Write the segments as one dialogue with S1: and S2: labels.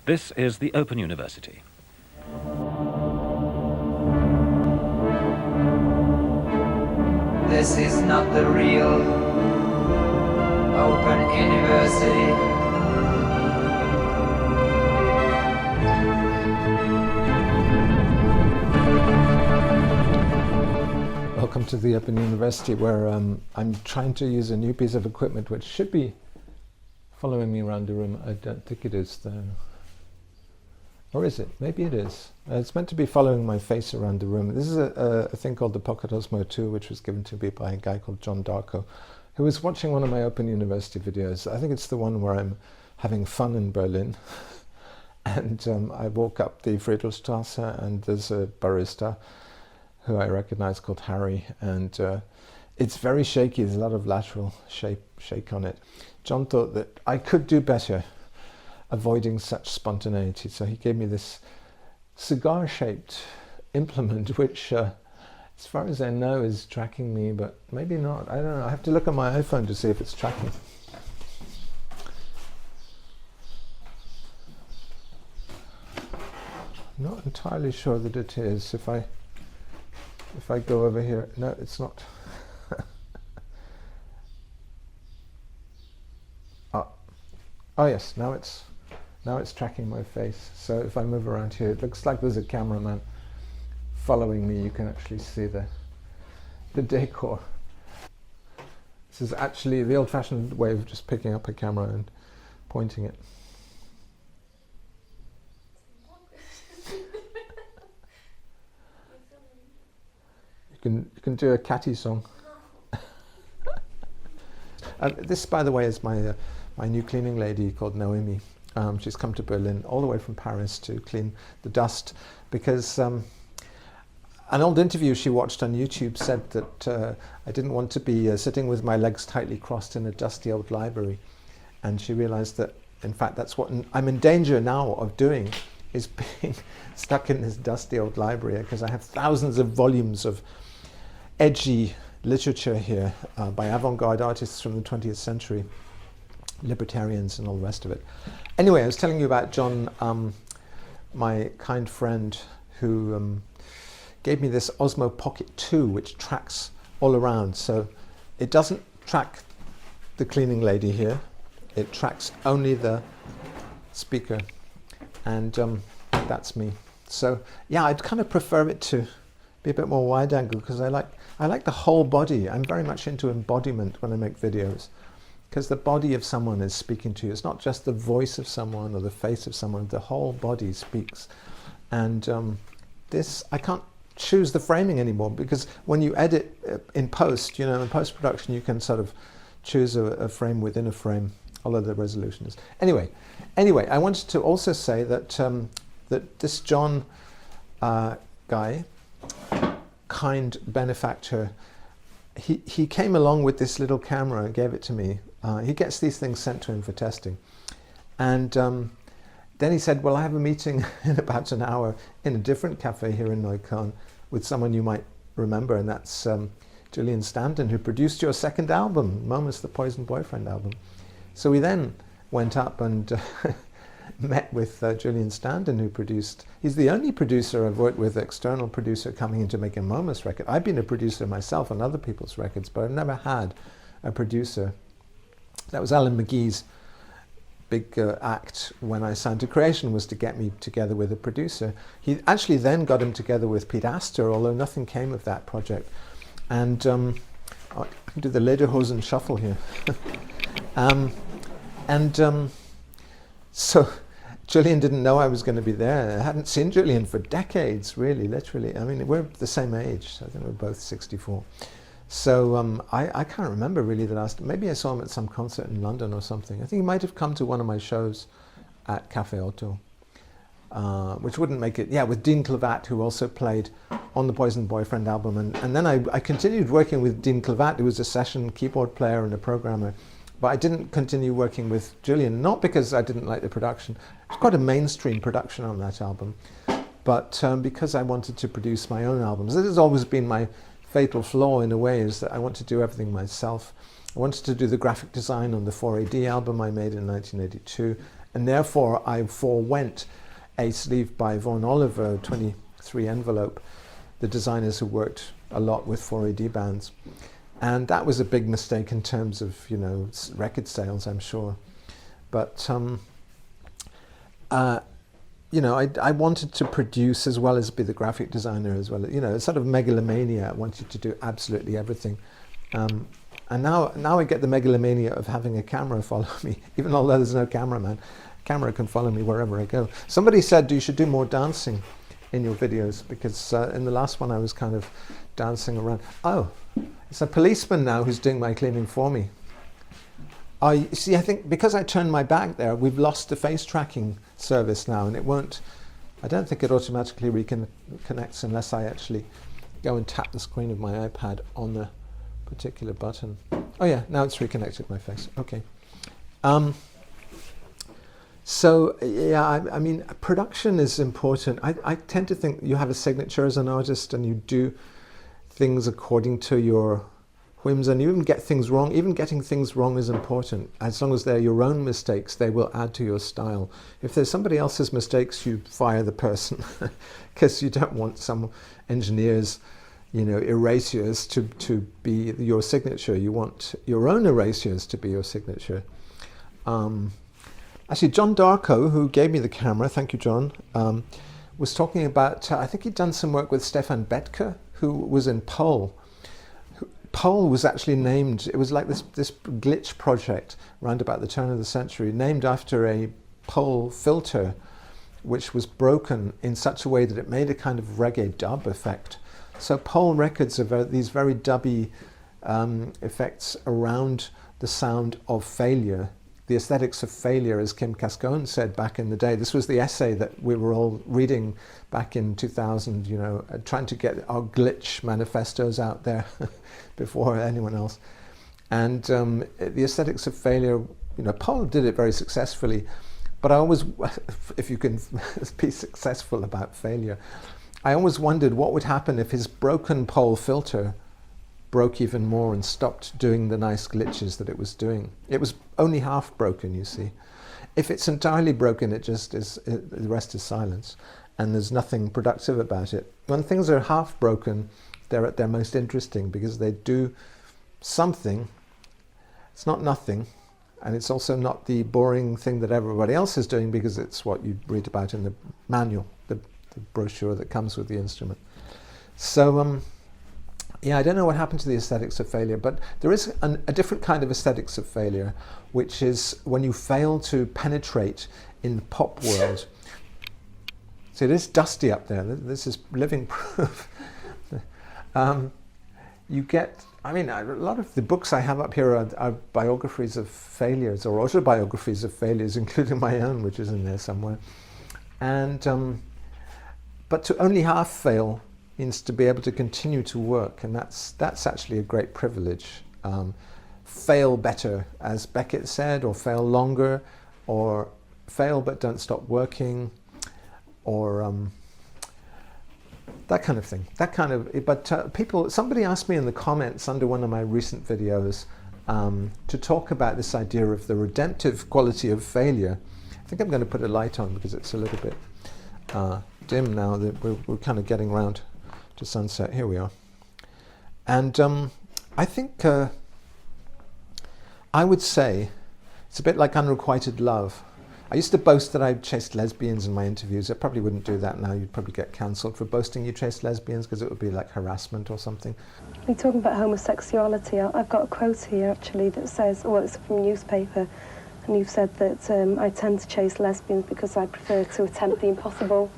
S1: This is the Open University.
S2: This is not the real Open University.
S3: Welcome to the Open University, where I'm trying to use a new piece of equipment which should be following me around the room. I don't think it is though. Or is it? Maybe it is. It's meant to be following my face around the room. This is a thing called the Pocket Osmo 2, which was given to me by a guy called John Darko, who was watching one of my Open University videos. I think it's the one where I'm having fun in Berlin. And I walk up the Friedrichstrasse and there's a barista who I recognize called Harry. And it's very shaky. There's a lot of lateral shake on it. John thought that I could do better avoiding such spontaneity, so he gave me this cigar-shaped implement which as far as I know is tracking me, but maybe not. I don't know. I have to look at my iPhone to see if it's tracking. I'm not entirely sure that it is. If I go over here, no, it's not. Oh yes, now it's tracking my face. So if I move around here, it looks like there's a cameraman following me. You can actually see the decor. This is actually the old-fashioned way of just picking up a camera and pointing it. You can do a catty song. This, by the way, is my new cleaning lady called Noemi. She's come to Berlin all the way from Paris to clean the dust because an old interview she watched on YouTube said that I didn't want to be sitting with my legs tightly crossed in a dusty old library, and she realized that in fact that's what I'm in danger now of doing, is being stuck in this dusty old library, because I have thousands of volumes of edgy literature here by avant-garde artists from the 20th century, libertarians and all the rest of it. Anyway, I was telling you about John, my kind friend, who gave me this Osmo Pocket 2, which tracks all around. So it doesn't track the cleaning lady here. It tracks only the speaker, and that's me. So yeah, I'd kind of prefer it to be a bit more wide angle, because I like the whole body. I'm very much into embodiment when I make videos, because the body of someone is speaking to you. It's not just the voice of someone or the face of someone, the whole body speaks. And this, I can't choose the framing anymore, because when you edit in post, in post-production, you can sort of choose a frame within a frame, although the resolution is. Anyway, I wanted to also say that that this John guy, kind benefactor, he came along with this little camera and gave it to me. He gets these things sent to him for testing. And then he said, well, I have a meeting in about an hour in a different cafe here in Neukölln with someone you might remember, and that's Julian Stanton, who produced your second album, Momus, the Poison Boyfriend album. So we then went up and met with Julian Stanton, who produced, he's the only producer I've worked with, external producer coming in to make a Momus record. I've been a producer myself on other people's records, but I've never had a producer. That was Alan McGee's big act when I signed to Creation, was to get me together with a producer. He actually then got him together with Pete Astor, although nothing came of that project. And I can do the Lederhosen shuffle here. So Julian didn't know I was going to be there. I hadn't seen Julian for decades, really, literally. I mean, we're the same age. I think we're both 64. So I can't remember really the last, maybe I saw him at some concert in London or something. I think he might have come to one of my shows at Cafe Otto, which wouldn't make it, yeah, with Dean Clavat, who also played on the Poison Boyfriend album. And then I continued working with Dean Clavat, who was a session keyboard player and a programmer. But I didn't continue working with Julian, not because I didn't like the production. It's quite a mainstream production on that album, but because I wanted to produce my own albums. This has always been my fatal flaw in a way, is that I want to do everything myself. I wanted to do the graphic design on the 4AD album I made in 1982, And therefore I forewent a sleeve by Vaughan Oliver, 23 envelope, the designers who worked a lot with 4AD bands. And that was a big mistake in terms of, you know, record sales, I'm sure. But, you know, I wanted to produce as well as be the graphic designer as well. You know, it's sort of megalomania. I wanted to do absolutely everything. And now I get the megalomania of having a camera follow me, even although there's no cameraman. Camera can follow me wherever I go. Somebody said you should do more dancing in your videos, because in the last one I was kind of dancing around. Oh, it's a policeman now who's doing my cleaning for me. You see, I think because I turned my back there, we've lost the face tracking service now, and it won't, I don't think it automatically reconnects unless I actually go and tap the screen of my iPad on the particular button. Oh yeah, now it's reconnected my face. Okay. So yeah, I mean, production is important. I tend to think you have a signature as an artist and you do things according to your whims, and you even get things wrong. Even getting things wrong is important. As long as they're your own mistakes, they will add to your style. If there's somebody else's mistakes, you fire the person, because you don't want some engineers, you know, erasures to be your signature. You want your own erasures to be your signature. Actually, John Darko, who gave me the camera, thank you, John, was talking about, I think he'd done some work with Stefan Betke, who was in Pole. Pole was actually named, it was like this glitch project around about the turn of the century, named after a Pole filter, which was broken in such a way that it made a kind of reggae dub effect. So Pole records are these very dubby effects around the sound of failure. The aesthetics of failure, as Kim Cascone said back in the day. This was the essay that we were all reading back in 2000, you know, trying to get our glitch manifestos out there before anyone else. And the aesthetics of failure, you know, Paul did it very successfully, but I always, if you can be successful about failure, I always wondered what would happen if his broken Pole filter broke even more and stopped doing the nice glitches that it was doing. It was only half broken, you see. If it's entirely broken, it just is, the rest is silence, and there's nothing productive about it. When things are half broken, they're at their most interesting, because they do something. It's not nothing, and it's also not the boring thing that everybody else is doing, because it's what you read about in the manual, the brochure that comes with the instrument. So, yeah, I don't know what happened to the aesthetics of failure, but there is a different kind of aesthetics of failure, which is when you fail to penetrate in the pop world. See, it is dusty up there. This is living proof. You get, I mean, a lot of the books I have up here are biographies of failures, or autobiographies of failures, including my own, which is in there somewhere. And but to only half fail means to be able to continue to work, and that's actually a great privilege. Fail better, as Beckett said, or fail longer, or fail but don't stop working, or that kind of thing. That kind of. But somebody asked me in the comments under one of my recent videos to talk about this idea of the redemptive quality of failure. I think I'm going to put a light on because it's a little bit dim now. That we're kind of getting round to sunset. Here we are. And I think I would say it's a bit like unrequited love. I used to boast that I chased lesbians in my interviews. I probably wouldn't do that now. You'd probably get cancelled for boasting you chased lesbians, because it would be like harassment or something.
S4: You're talking about homosexuality. I've got a quote here actually that says, well, it's from a newspaper, and you've said that I tend to chase lesbians because I prefer to attempt the impossible.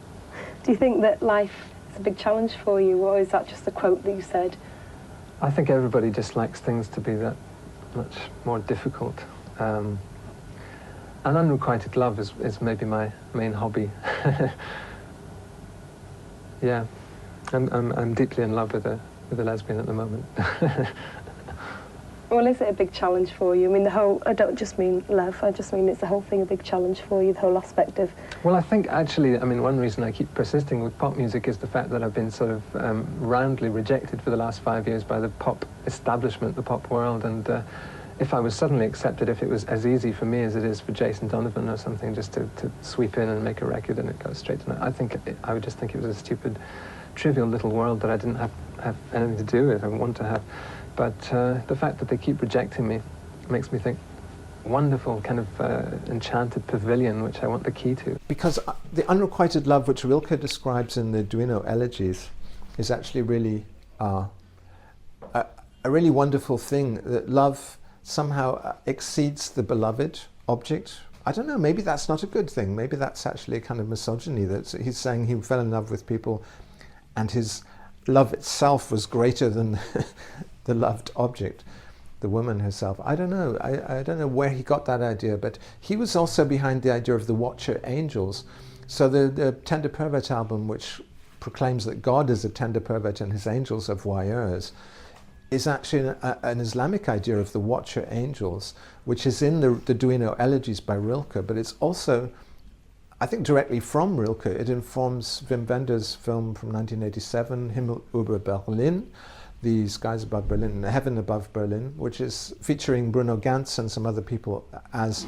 S4: Do you think that life a big challenge for you, or is that just a quote that you said?
S5: I think everybody just likes things to be that much more difficult. And unrequited love is maybe my main hobby. Yeah, I'm deeply in love with a lesbian at the moment.
S4: Well, is it a big challenge for you? I mean, I don't just mean love, I just mean it's the whole thing a big challenge for you, the whole aspect of...
S5: Well, I think actually, I mean, one reason I keep persisting with pop music is the fact that I've been sort of roundly rejected for the last 5 years by the pop establishment, the pop world, and if I was suddenly accepted, if it was as easy for me as it is for Jason Donovan or something, just to sweep in and make a record and it goes straight to I would just think it was a stupid, trivial little world that I didn't have anything to do with, I want to have. But the fact that they keep rejecting me makes me think, wonderful kind of enchanted pavilion which I want the key to.
S3: Because the unrequited love which Rilke describes in the Duino elegies is actually really a really wonderful thing, that love somehow exceeds the beloved object. I don't know, maybe that's not a good thing. Maybe that's actually a kind of misogyny, that he's saying he fell in love with people and his love itself was greater than the loved object, the woman herself. I don't know. I don't know where he got that idea, but he was also behind the idea of the Watcher Angels. So the Tender Pervert album, which proclaims that God is a tender pervert and his angels are voyeurs, is actually an Islamic idea of the Watcher Angels, which is in the Duino elegies by Rilke, but it's also, I think, directly from Rilke. It informs Wim Wenders' film from 1987, Himmel über Berlin, The Skies Above Berlin, Heaven Above Berlin, which is featuring Bruno Ganz and some other people as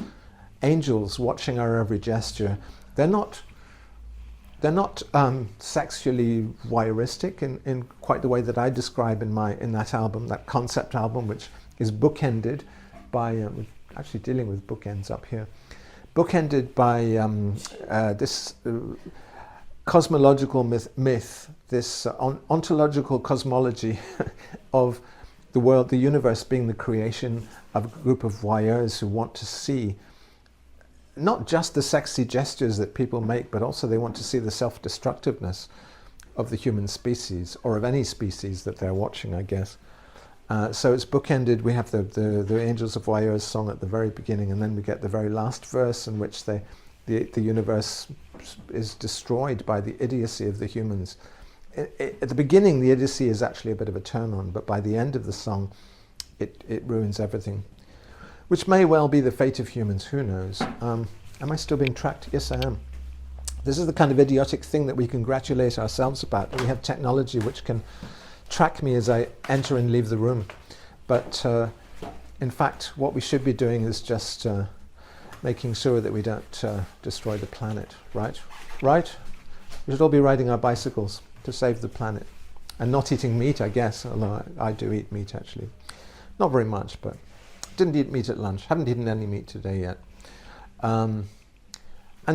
S3: angels watching our every gesture. They're not sexually voyeuristic in quite the way that I describe in that album, that concept album, which is bookended by, we're actually dealing with bookends up here, bookended by this cosmological myth, this ontological cosmology of the world, the universe being the creation of a group of voyeurs who want to see not just the sexy gestures that people make, but also they want to see the self-destructiveness of the human species, or of any species that they're watching, I guess. So it's bookended. We have the Angels of Voyeurs song at the very beginning, and then we get the very last verse in which the universe is destroyed by the idiocy of the humans. At the beginning, the idiocy is actually a bit of a turn-on, but by the end of the song, it ruins everything. Which may well be the fate of humans, who knows? Am I still being tracked? Yes, I am. This is the kind of idiotic thing that we congratulate ourselves about, that we have technology which can track me as I enter and leave the room. But in fact, what we should be doing is just making sure that we don't destroy the planet, right? Right? We should all be riding our bicycles to save the planet. And not eating meat, I guess, although I do eat meat, actually. Not very much, but didn't eat meat at lunch. Haven't eaten any meat today yet. And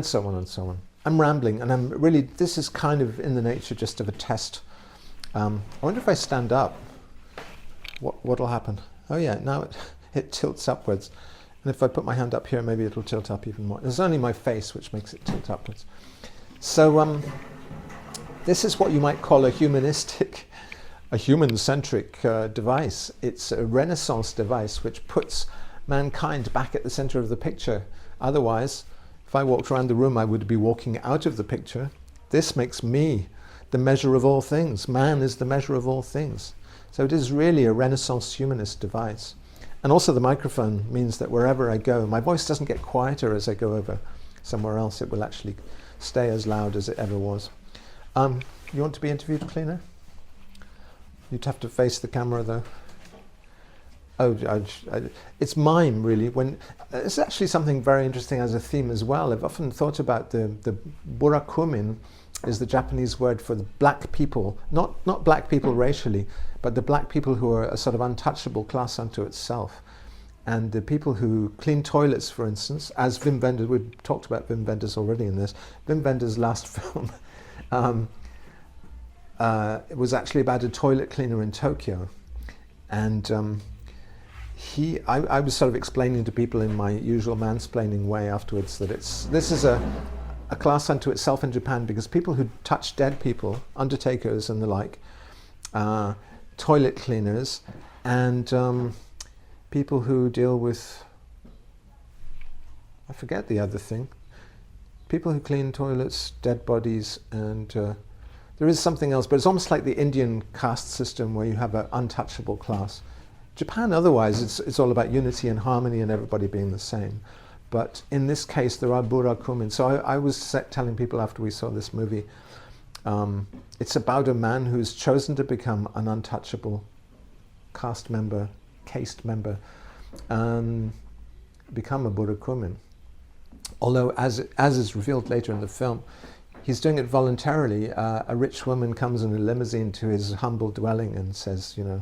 S3: so on and so on. I'm rambling, and I'm really, this is kind of in the nature just of a test. I wonder if I stand up, what'll happen? Oh yeah, now it tilts upwards. And if I put my hand up here, maybe it'll tilt up even more. It's only my face which makes it tilt upwards. So this is what you might call a humanistic, a human-centric device. It's a Renaissance device which puts mankind back at the center of the picture. Otherwise, if I walked around the room, I would be walking out of the picture. This makes me the measure of all things. Man is the measure of all things. So it is really a Renaissance humanist device. And also the microphone means that wherever I go, my voice doesn't get quieter as I go over somewhere else. It will actually stay as loud as it ever was. You want to be interviewed, Cleaner? You'd have to face the camera, though. Oh, it's mime, really. It's actually something very interesting as a theme as well. I've often thought about the burakumin is the Japanese word for the black people, not black people racially, but the black people who are a sort of untouchable class unto itself. And the people who clean toilets, for instance, as Wim Wenders, we've talked about Wim Wenders already in this, Wim Wenders' last film it was actually about a toilet cleaner in Tokyo. And I was sort of explaining to people in my usual mansplaining way afterwards that this is a class unto itself in Japan, because people who touch dead people, undertakers and the like, toilet cleaners, and people who deal with, I forget the other thing, people who clean toilets, dead bodies, and there is something else, but it's almost like the Indian caste system where you have an untouchable class. Japan, otherwise, it's all about unity and harmony and everybody being the same. But in this case, there are burakumin. So I was telling people after we saw this movie, it's about a man who's chosen to become an untouchable caste member, become a burakumin. Although, as is revealed later in the film, he's doing it voluntarily. A rich woman comes in a limousine to his humble dwelling and says, you know,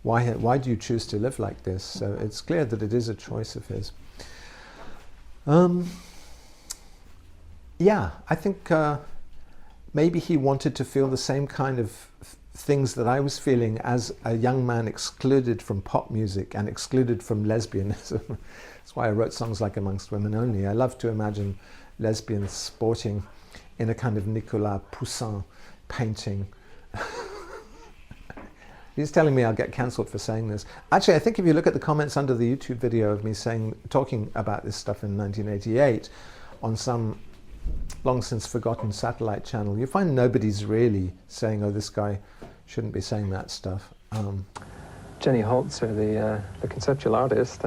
S3: why do you choose to live like this? So it's clear that it is a choice of his. Yeah, I think maybe he wanted to feel the same kind of things that I was feeling as a young man excluded from pop music and excluded from lesbianism. That's why I wrote songs like Amongst Women Only. I love to imagine lesbians sporting in a kind of Nicolas Poussin painting. He's telling me I'll get cancelled for saying this. Actually, I think if you look at the comments under the YouTube video of me talking about this stuff in 1988 on some long since forgotten satellite channel, you find nobody's really saying, oh, this guy shouldn't be saying that stuff.
S5: Jenny Holzer, the conceptual artist,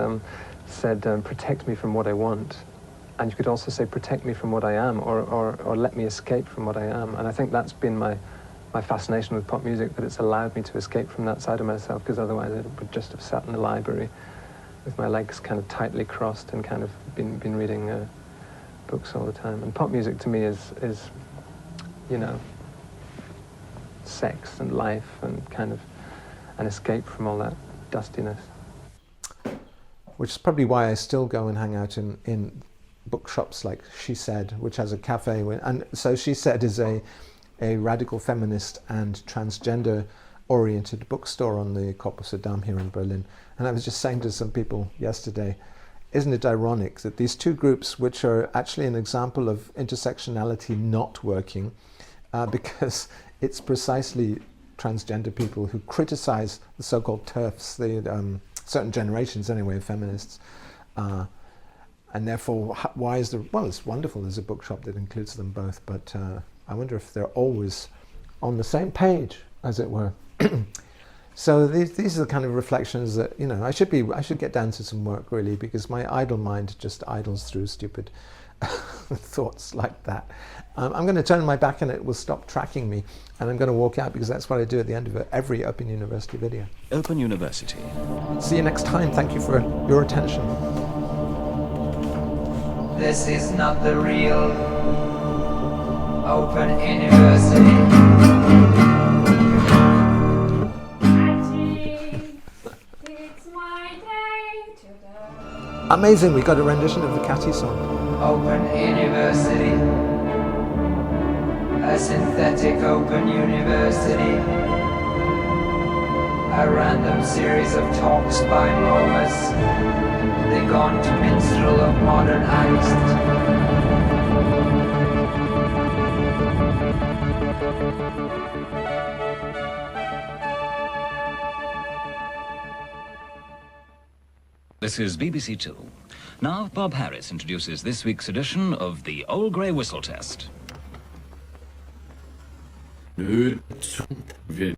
S5: said, protect me from what I want. And you could also say, protect me from what I am, or let me escape from what I am. And I think that's been my fascination with pop music, that it's allowed me to escape from that side of myself, because otherwise I would just have sat in the library with my legs kind of tightly crossed and kind of been reading books all the time. And pop music to me is, you know, sex and life and kind of an escape from all that dustiness.
S3: Which is probably why I still go and hang out in bookshops like She Said, which has a cafe. And so She Said is a radical feminist and transgender-oriented bookstore on the Koppenser Dam here in Berlin. And I was just saying to some people yesterday, isn't it ironic that these two groups, which are actually an example of intersectionality not working, because it's precisely transgender people who criticize the so-called TERFs, the certain generations anyway of feminists, and therefore why is there, well, it's wonderful there's a bookshop that includes them both, but I wonder if they're always on the same page, as it were. So these are the kind of reflections that, you know, I should get down to some work really, because my idle mind just idles through stupid thoughts like that. I'm going to turn my back and it will stop tracking me, and I'm going to walk out, because that's what I do at the end of every Open University video.
S1: Open University.
S3: See you next time. Thank you for your attention.
S2: This is not the real Open University.
S3: Amazing, we got a rendition of the Catty song.
S2: Open University. A synthetic Open University. A random series of talks by Momus, the gaunt minstrel of modern angst.
S1: This is BBC Two. Now, Bob Harris introduces this week's edition of the Old Grey Whistle Test.
S6: Nu,